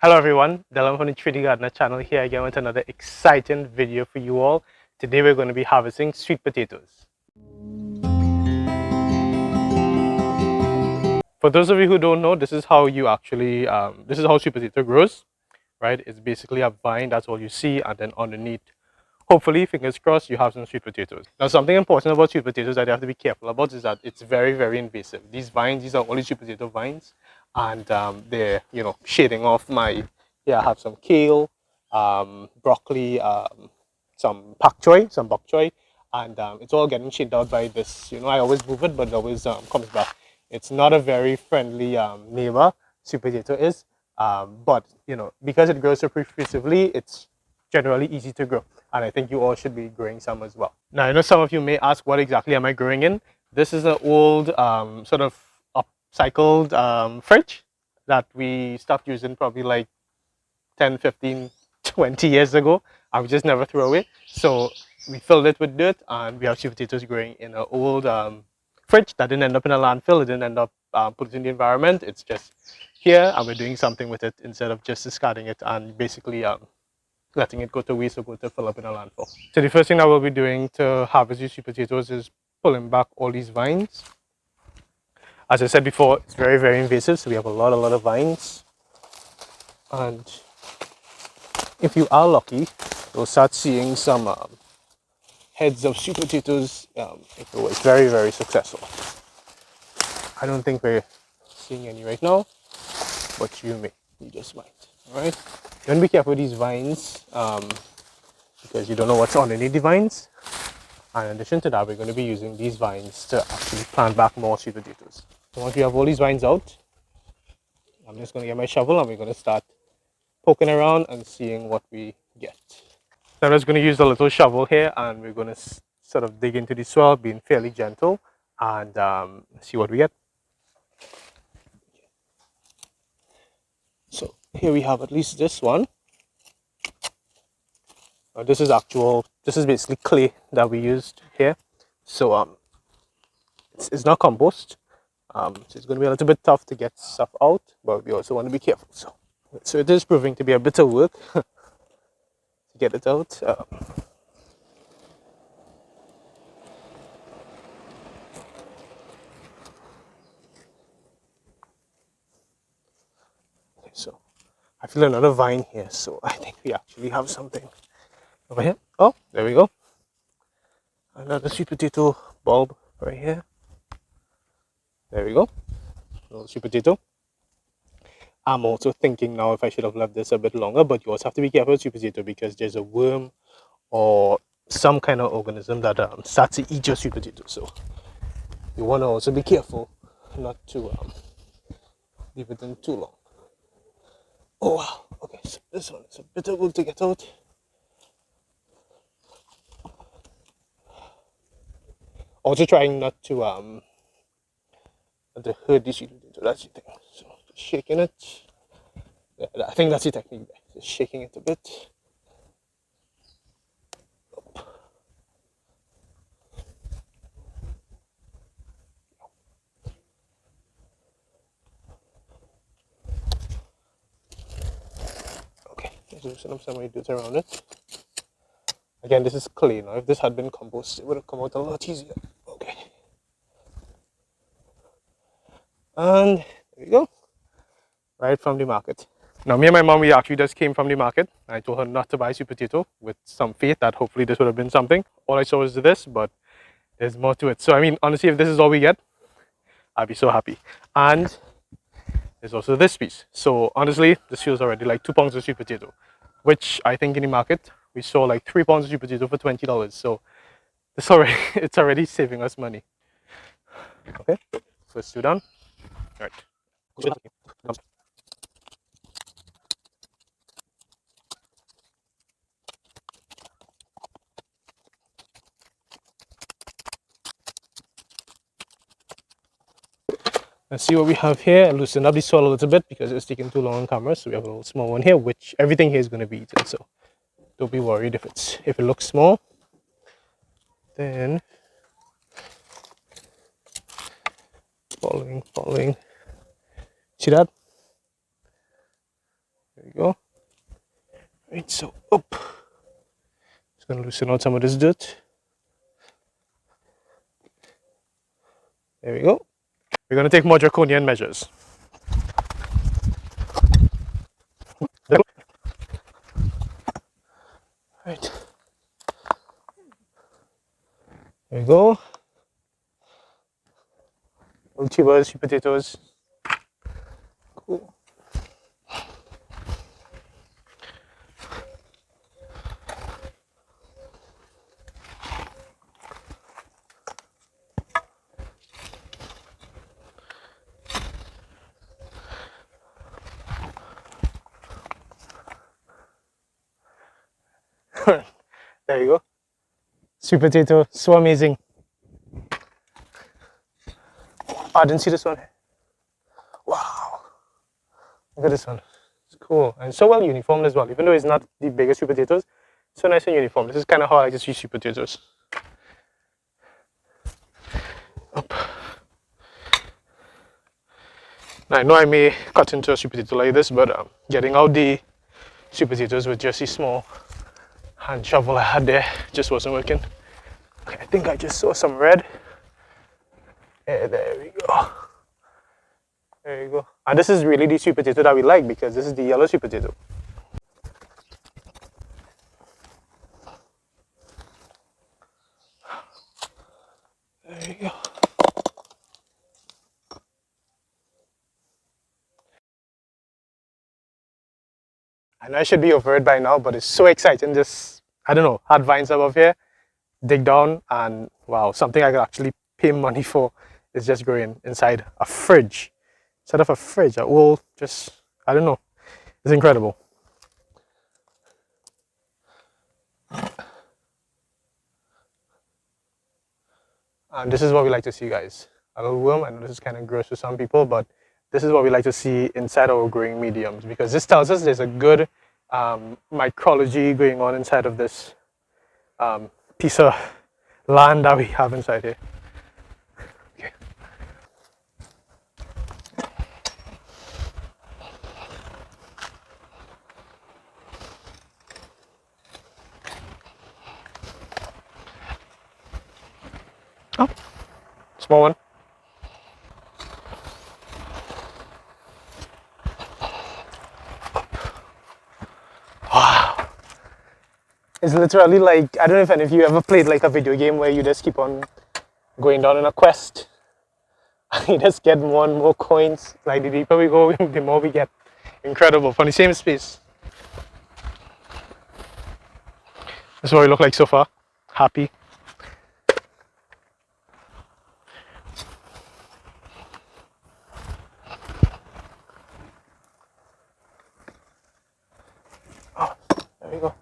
Hello everyone, Dylan from the TheTriniGardener channel here again with another exciting video for you all. Today we're going to be harvesting sweet potatoes. For those of you who don't know, this is how you actually, this is how sweet potato grows, right? It's basically a vine, that's all you see, and then underneath, hopefully, fingers crossed, you have some sweet potatoes. Now something important about sweet potatoes that you have to be careful about is that it's very, very invasive. These vines, these are only sweet potato vines, and they're, shading off my, here I have some kale, broccoli, some bok choy, and it's all getting shaded out by this. I always move it, but it always comes back. It's not a very friendly neighbor, sweet potato is, but because it grows so profusely, it's generally easy to grow, and I think you all should be growing some as well. Now I know some of you may ask, what exactly am I growing in? This is an old sort of upcycled fridge that we stopped using probably like 10, 15, 20 years ago, and we just never threw away. So we filled it with dirt, and we have sweet potatoes growing in an old fridge that didn't end up in a landfill. It didn't end up polluting the environment. It's just here, and we're doing something with it instead of just discarding it and basically letting it go to waste or go to fill up in a landfill. So the first thing I will be doing to harvest these sweet potatoes is pulling back all these vines. As I said before, it's very, very invasive, so we have a lot of vines. And if you are lucky, you'll start seeing some heads of sweet potatoes if it was very, very successful. I don't think we're seeing any right now, but you just might. All right, you want to be careful with these vines because you don't know what's underneath the vines. And in addition to that, we're going to be using these vines to actually plant back more sweet potatoes. So once we have all these vines out, I'm just going to get my shovel and we're going to start poking around and seeing what we get. So I'm just going to use a little shovel here, and we're going to sort of dig into the soil, being fairly gentle, and see what we get. So here we have at least this one. This is basically clay that we used here. So it's not compost. So it's going to be a little bit tough to get stuff out, but we also want to be careful. So it is proving to be a bit of work to get it out. So I feel another vine here, so I think we actually have something over here. Oh, there we go. Another sweet potato bulb right here. There we go. Little sweet potato. I'm also thinking now if I should have left this a bit longer, but you also have to be careful with sweet potato because there's a worm or some kind of organism that starts to eat your sweet potato. So you want to also be careful not to leave it in too long. Oh wow, okay, so this one is a bit of work to get out. Also trying not to hurt the sweet potato, that's the thing. So just shaking it. Yeah, I think that's the technique there. Just shaking it a bit. Okay, let's loosen up some of the dirt around it. Again, this is clay now. If this had been compost, it would have come out a lot easier. Okay. And there we go. Right from the market. Now, me and my mom, we actually just came from the market. I told her not to buy sweet potato with some faith that hopefully this would have been something. All I saw was this, but there's more to it. So, I mean, honestly, if this is all we get, I'd be so happy. And there's also this piece. So, honestly, this feels already like 2 pounds of sweet potato, which I think in the market, we saw like 3 pounds of sweet potato for $20. So, it's already saving us money. Okay, first two done. All right. Let's see what we have here. Loosen up the soil a little bit because it's taking too long on camera. So we have a little small one here, which everything here is going to be eaten. So don't be worried if it looks small. Then following. See that? There we go. Right, so up. Just gonna loosen out some of this dirt. There we go. We're gonna take more draconian measures. Right. There we go. Little tubers, sweet potatoes. Cool. There you go. Sweet potato, so amazing. Oh, I didn't see this one. Wow. Look at this one. It's cool. And so well uniformed as well. Even though it's not the biggest sweet potatoes, so nice and uniform. This is kind of how I like to see sweet potatoes. Up. Now, I know I may cut into a sweet potato like this, but getting out the sweet potatoes with just a small hand shovel I had there just wasn't working. Okay, I think I just saw some red. Yeah, there we go. There you go. And this is really the sweet potato that we like because this is the yellow sweet potato. There you go. I know I should be over it by now, but it's so exciting. Just, I don't know, had vines above here, dig down, and wow, something I could actually pay money for is just growing inside a fridge. Instead of a fridge, a whole, just, I don't know, it's incredible. And this is what we like to see, guys. A little worm. I know this is kind of gross for some people, but this is what we like to see inside our growing mediums because this tells us there's a good micrology going on inside of this piece of land that we have inside here. Okay. Oh, small one. Wow. It's literally like, I don't know if any of you ever played like a video game where you just keep on going down on a quest. And you just get more and more coins. Like the deeper we go, the more we get. Incredible. From the same space. This is what we look like so far. Happy. Oh, there we go.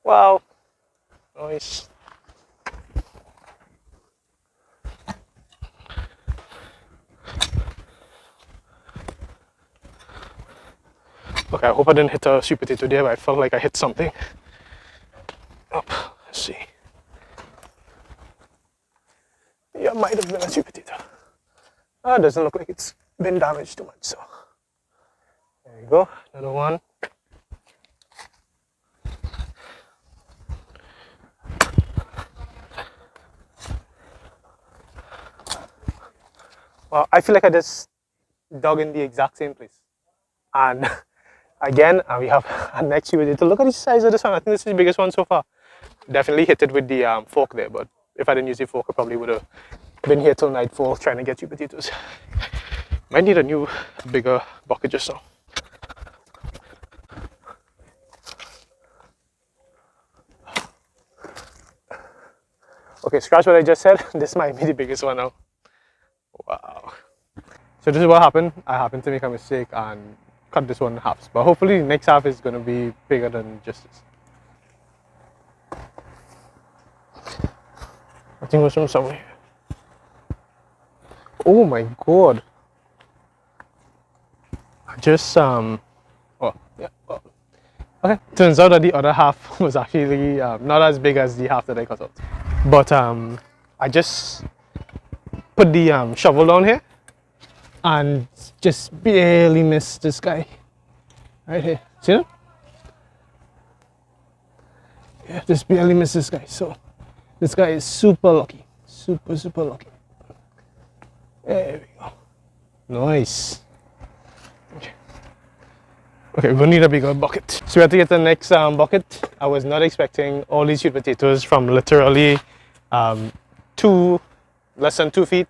Wow. Nice. Okay, I hope I didn't hit a sweet potato there, but I felt like I hit something. Up. Let's see. Yeah, might have been a sweet potato. It doesn't look like it's been damaged too much, so. There you go. Another one. Well, I feel like I just dug in the exact same place. And again, we have a next sweet potato. Look at the size of this one. I think this is the biggest one so far. Definitely hit it with the fork there, but if I didn't use the fork, I probably would have been here till nightfall trying to get sweet potatoes. Might need a new, bigger bucket just now. Okay, scratch what I just said. This might be the biggest one now. Wow. So this is what happened. I happened to make a mistake and cut this one in halves. But hopefully the next half is going to be bigger than just this. I think it was from somewhere. Oh my god. I just, oh, yeah. Oh. Okay, turns out that the other half was actually not as big as the half that I cut out. But I just put the shovel down here and just barely missed this guy right here. See that? Yeah, just barely missed this guy. So this guy is super lucky, super lucky. There we go. Nice. Okay, we're gonna need a bigger bucket. So we have to get the next bucket. I was not expecting all these sweet potatoes from literally less than 2 feet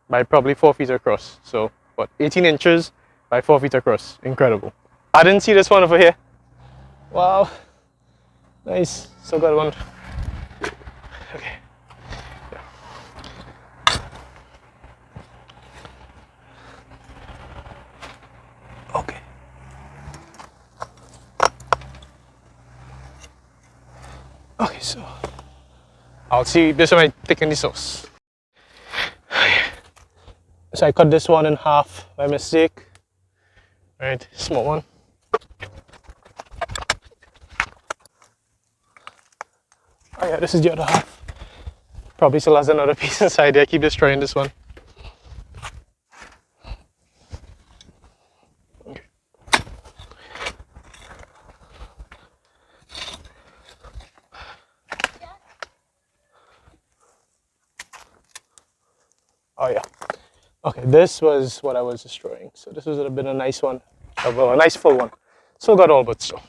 by probably 4 feet across. So what, 18 inches by 4 feet across. Incredible. I didn't see this one over here. Wow. Nice. So good one. Okay. Okay. Okay, so I'll see this one. I thicken the sauce. So I cut this one in half by mistake. Right, small one. Oh yeah, this is the other half. Probably still has another piece inside there. I keep destroying this one. Okay. Oh yeah. Okay, this was what I was destroying. So this was a bit of a nice one, a nice full one. So got all but so.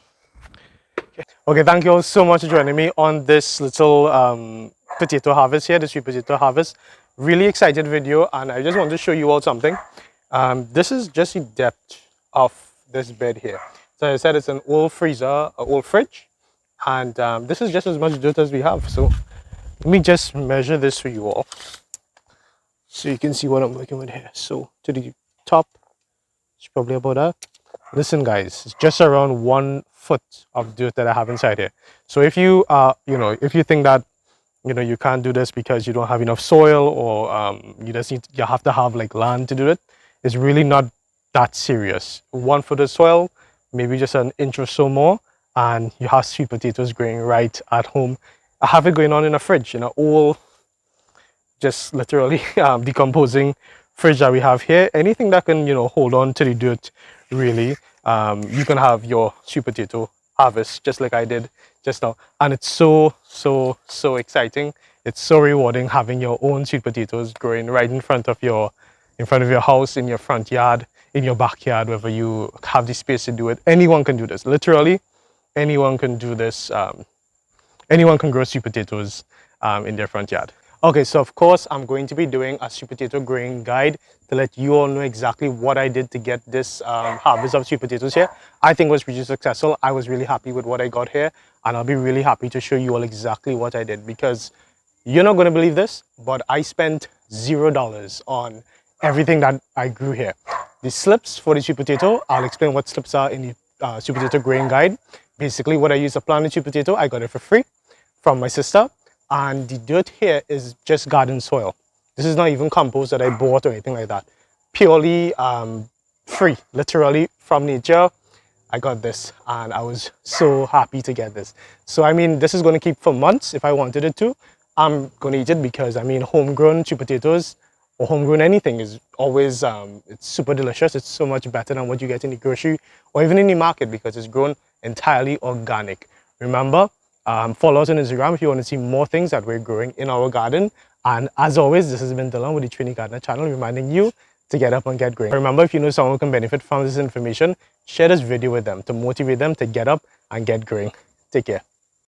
Okay, thank you all so much for joining me on this little potato harvest here, the sweet potato harvest. Really excited video, and I just want to show you all something. This is just the depth of this bed here. So I said it's an old freezer, an old fridge, and this is just as much dirt as we have. So let me just measure this for you all, so you can see what I'm working with here. So to the top, it's probably about that. Listen guys, it's just around 1 foot of dirt that I have inside here. So if you if you think that you can't do this because you don't have enough soil, or you have to have like land to do it, it's really not that serious. 1 foot of soil, maybe just an inch or so more, and you have sweet potatoes growing right at home. I have it going on in a fridge, in an old, just literally decomposing fridge that we have here. Anything that can hold on to the dirt, really, you can have your sweet potato harvest just like I did just now, and it's so exciting. It's so rewarding having your own sweet potatoes growing right in front of your house, in your front yard, in your backyard, wherever you have the space to do it. Anyone can do this. Literally anyone can do this. Anyone can grow sweet potatoes in their front yard. Okay, so of course I'm going to be doing a sweet potato growing guide to let you all know exactly what I did to get this harvest of sweet potatoes here. I think it was pretty successful. I was really happy with what I got here, and I'll be really happy to show you all exactly what I did, because you're not going to believe this, but I spent $0 on everything that I grew here. The slips for the sweet potato, I'll explain what slips are in the sweet potato growing guide. Basically what I use to plant the sweet potato, I got it for free from my sister. And the dirt here is just garden soil. This is not even compost that I bought or anything like that. Purely free, literally from nature. I got this, and I was so happy to get this. So I mean, this is going to keep for months if I wanted it to. I'm going to eat it because I mean, homegrown sweet potatoes or homegrown anything is always it's super delicious. It's so much better than what you get in the grocery or even in the market, because it's grown entirely organic. Remember, follow us on Instagram if you want to see more things that we're growing in our garden. And as always, this has been Dylan with the TRiniGardener channel, reminding you to get up and get growing. Remember, if you know someone who can benefit from this information, share this video with them to motivate them to get up and get growing. Take care.